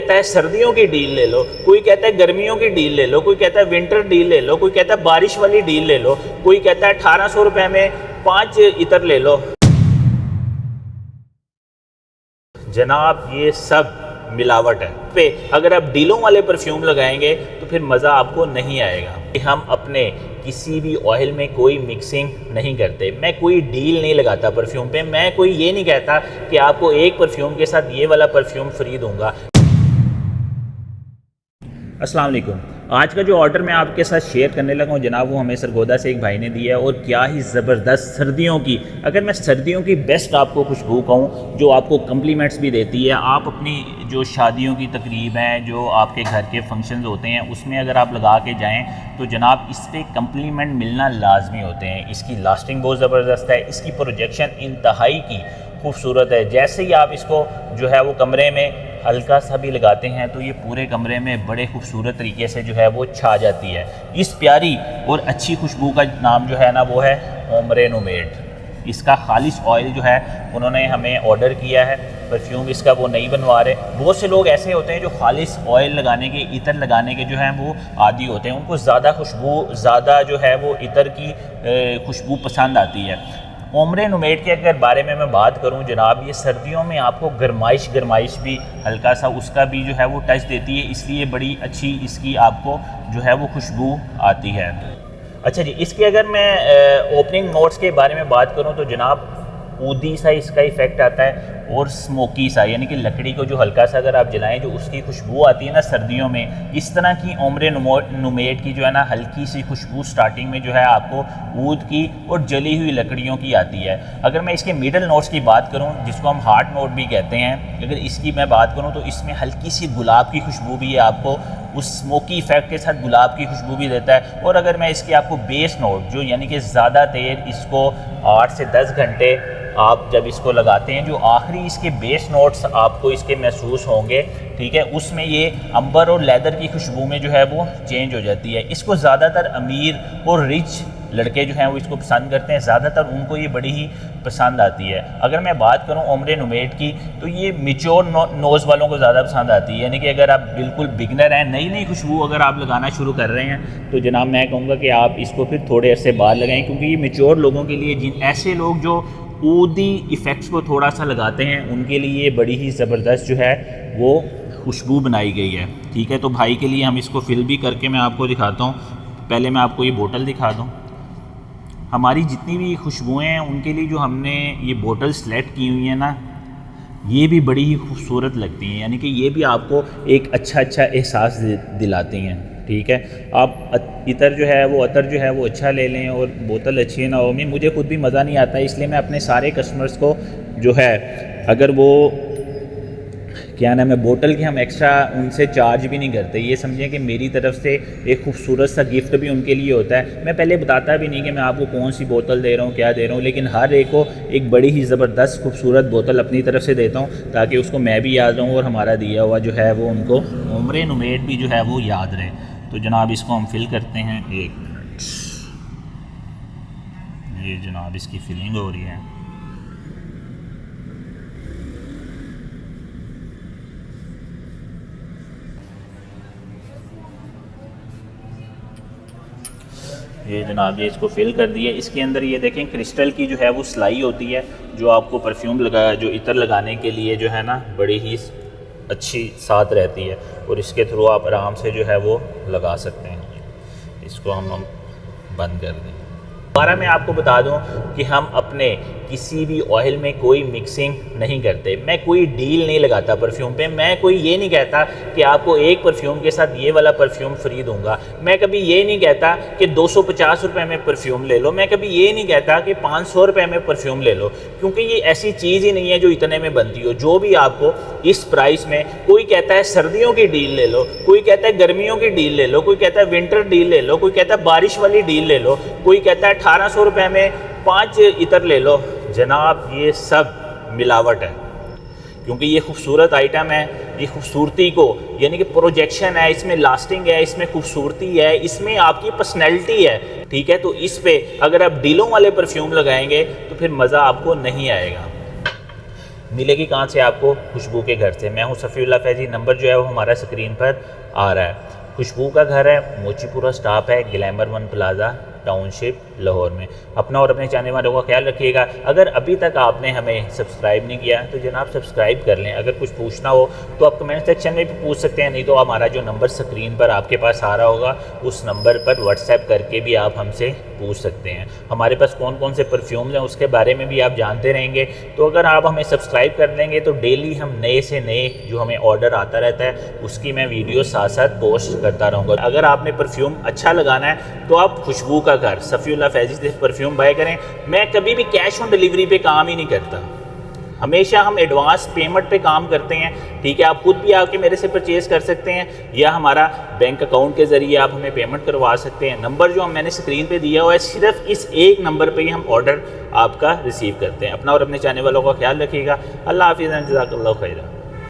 कहता है सर्दियों की डील ले लो, कोई कहता है गर्मियों की डील ले लो, कोई कहता है विंटर डील ले लो, कोई कहता है बारिश वाली डील ले लो, कोई कहता है 1800 रुपये में 5 इतर ले लो। जनाब ये सब मिलावट है। पे अगर आप डीलों वाले परफ्यूम लगाएंगे तो फिर मज़ा आपको नहीं आएगा। हम अपने किसी भी ऑयल में कोई मिक्सिंग नहीं करते। मैं कोई डील नहीं लगाता परफ्यूम पे। मैं कोई ये नहीं कहता कि आपको एक परफ्यूम के साथ ये वाला परफ्यूम फ्री दूंगा। अस्सलाम वालेकुम। आज का जो ऑर्डर मैं आपके साथ शेयर करने लगा हूँ जनाब, वो हमें सरगोदा से एक भाई ने दिया है और क्या ही ज़बरदस्त सर्दियों की, अगर मैं सर्दियों की बेस्ट आपको खुशबू कहूँ जो आपको कम्प्लीमेंट्स भी देती है। आप अपनी जो शादियों की तकरीब हैं, जो आपके घर के फंक्शंस होते हैं, उसमें अगर आप लगा के जाएँ तो जनाब इस पर कम्प्लीमेंट मिलना लाजमी होते हैं। इसकी लास्टिंग बहुत ज़बरदस्त है, इसकी प्रोजेक्शन इंतहाई की खूबसूरत है। जैसे ही आप इसको जो है वो कमरे में हल्का सा भी लगाते हैं तो ये पूरे कमरे में बड़े खूबसूरत तरीके से जो है वो छा जाती है। इस प्यारी और अच्छी खुशबू का नाम जो है ना वो है ओम्रे नुमेट। इसका खालिश ऑयल जो है उन्होंने हमें ऑर्डर किया है। परफ्यूम इसका वो नहीं बनवा रहे। बहुत से लोग ऐसे होते हैं जो खालिश ऑयल लगाने के, इतर लगाने के जो है वो आदी होते हैं। उनको ज़्यादा खुशबू, ज़्यादा जो है वो इतर की खुशबू पसंद आती है। ओम्रे नुमेट के अगर बारे में मैं बात करूं जनाब, ये सर्दियों में आपको गरमाइश भी हल्का सा उसका भी जो है वो टच देती है, इसलिए बड़ी अच्छी इसकी आपको जो है वो खुशबू आती है। अच्छा जी, इसके अगर मैं ओपनिंग नोट्स के बारे में बात करूं तो जनाब ऊदी सा इसका इफ़ेक्ट आता है और स्मोकी सा, यानी कि लकड़ी को जो हल्का सा अगर आप जलाएं जो उसकी खुशबू आती है ना सर्दियों में, इस तरह की ओम्रे नुमेट की जो है ना हल्की सी खुशबू स्टार्टिंग में जो है आपको ऊद की और जली हुई लकड़ियों की आती है। अगर मैं इसके मिडल नोट्स की बात करूं जिसको हम हार्ट नोट भी कहते हैं, अगर इसकी मैं बात करूं तो इसमें हल्की सी गुलाब की खुशबू भी है, आपको उस स्मोकी इफेक्ट के साथ गुलाब की खुशबू भी देता है। और अगर मैं इसकी आपको बेस नोट जो यानी कि ज़्यादा देर इसको 8 से 10 घंटे आप जब इसको लगाते हैं, जो आखिरी इसके बेस नोट्स आपको इसके महसूस होंगे, ठीक है, उसमें ये अंबर और लेदर की खुशबू में जो है वो चेंज हो जाती है। इसको ज़्यादातर अमीर और रिच लड़के जो हैं वो इसको पसंद करते हैं, ज़्यादातर उनको ये बड़ी ही पसंद आती है। अगर मैं बात करूं ओम्रे नुमेट की तो ये मिच्योर नोज़ वालों को ज़्यादा पसंद आती है, यानी कि अगर आप बिल्कुल बिगनर हैं, नई नई खुशबू अगर आप लगाना शुरू कर रहे हैं तो जनाब मैं कहूँगा कि आप इसको फिर थोड़े अरसे बाद लगाएं, क्योंकि ये मिच्योर लोगों के लिए, जिन ऐसे लोग जो ऊदी इफ़ेक्ट्स को थोड़ा सा लगाते हैं, उनके लिए बड़ी ही ज़बरदस्त जो है वो खुशबू बनाई गई है। ठीक है, तो भाई के लिए हम इसको फिल भी करके मैं आपको दिखाता हूँ। पहले मैं आपको ये बोतल दिखा दूँ। हमारी जितनी भी खुशबुएँ हैं उनके लिए जो हमने ये बोतल सेलेक्ट की हुई है ना, ये भी बड़ी ही खूबसूरत लगती हैं, यानी कि ये भी आपको एक अच्छा एहसास दिलाती हैं। ठीक है, आप इतर जो है वो अतर जो है वो अच्छा ले लें और बोतल अच्छी ना हो। मुझे खुद भी मज़ा नहीं आता, इसलिए मैं अपने सारे कस्टमर्स को जो है अगर वो क्या नाम है बोतल की हम एक्स्ट्रा उनसे चार्ज भी नहीं करते। ये समझें कि मेरी तरफ से एक खूबसूरत सा गिफ्ट भी उनके लिए होता है। मैं पहले बताता भी नहीं कि मैं आपको कौन सी बोतल दे रहा हूँ, क्या दे रहा हूँ, लेकिन हर एक को एक बड़ी ही ज़बरदस्त खूबसूरत बोतल अपनी तरफ से देता हूँ ताकि उसको मैं भी याद रहूँ और हमारा दिया हुआ जो है वो उनको ओम्रे नुमेट भी जो है वो याद रहे। तो जनाब इसको हम फिल करते हैं। 1 मिनट, ये जनाब इसकी फिलिंग हो रही है। ये जनाब ये इसको फिल कर दिए। इसके अंदर ये देखें क्रिस्टल की जो है वो सिलाई होती है, जो आपको परफ्यूम लगा जो इतर लगाने के लिए जो है ना बड़ी ही अच्छी साथ रहती है और इसके थ्रू आप आराम से जो है वो लगा सकते हैं। इसको हम बंद कर दें। दोबारा मैं आपको बता दूं कि हम अपने किसी भी ऑयल में कोई मिक्सिंग नहीं करते। मैं कोई डील नहीं लगाता परफ्यूम पे। मैं कोई ये नहीं कहता कि आपको एक परफ्यूम के साथ ये वाला परफ्यूम फ्री दूंगा। मैं कभी ये नहीं कहता कि 250 रुपये में परफ्यूम ले लो। मैं कभी ये नहीं कहता कि 500 रुपये में परफ्यूम ले लो, क्योंकि ये ऐसी चीज़ ही नहीं है जो इतने में बनती हो। जो भी आपको इस प्राइस में, कोई कहता है सर्दियों की डील ले लो, कोई कहता है गर्मियों की डील ले लो, कोई कहता है विंटर डील ले लो, कोई कहता है बारिश वाली डील ले लो, कोई कहता है 1800 रुपये में 5 इतर ले लो। जनाब ये सब मिलावट है, क्योंकि ये खूबसूरत आइटम है। ये खूबसूरती को यानी कि प्रोजेक्शन है, इसमें लास्टिंग है, इसमें खूबसूरती है, इसमें आपकी पर्सनैलिटी है। ठीक है, तो इस पे अगर आप डीलों वाले परफ्यूम लगाएंगे तो फिर मज़ा आपको नहीं आएगा। मिलेगी कहाँ से आपको? खुशबू के घर से। मैं हूँ सफ़ीउल्लाह फैज़ी, नंबर जो है वो हमारा स्क्रीन पर आ रहा है। खुशबू का घर है मोचीपुरा स्टॉप है, glamour one plaza township Lahore में। अपना और अपने चाहने वालों का ख्याल रखिएगा। अगर अभी तक आपने हमें सब्सक्राइब नहीं किया तो जनाब सब्सक्राइब कर लें। अगर कुछ पूछना हो तो आप कमेंट सेक्शन में भी पूछ सकते हैं, नहीं तो हमारा जो नंबर स्क्रीन पर आपके पास आ रहा होगा उस नंबर पर व्हाट्सएप करके भी आप हमसे पूछ सकते हैं। हमारे पास कौन कौन से परफ्यूम्स हैं उसके बारे में भी आप जानते रहेंगे। तो अगर आप हमें सब्सक्राइब कर लेंगे तो डेली हम नए से नए जो हमें ऑर्डर आता रहता है उसकी मैं वीडियो साथ साथ पोस्ट करता रहूँगा। अगर आपने परफ्यूम अच्छा लगाना है तो आप खुशबू का घर सफ़ीउल्लाह फैज़ी से परफ्यूम बाय करें। मैं कभी भी कैश ऑन डिलीवरी पे काम ही नहीं करता, हमेशा हम एडवांस पेमेंट पे काम करते हैं। ठीक है, आप खुद भी आके मेरे से परचेज़ कर सकते हैं या हमारा बैंक अकाउंट के ज़रिए आप हमें पेमेंट करवा सकते हैं। नंबर जो मैंने स्क्रीन पे दिया हुआ है सिर्फ इस एक नंबर पे ही हम ऑर्डर आपका रिसीव करते हैं। अपना और अपने चाहने वालों का ख्याल रखिएगा। अल्लाह हाफ़िज़, जज़ाकल्लाहु खैरा।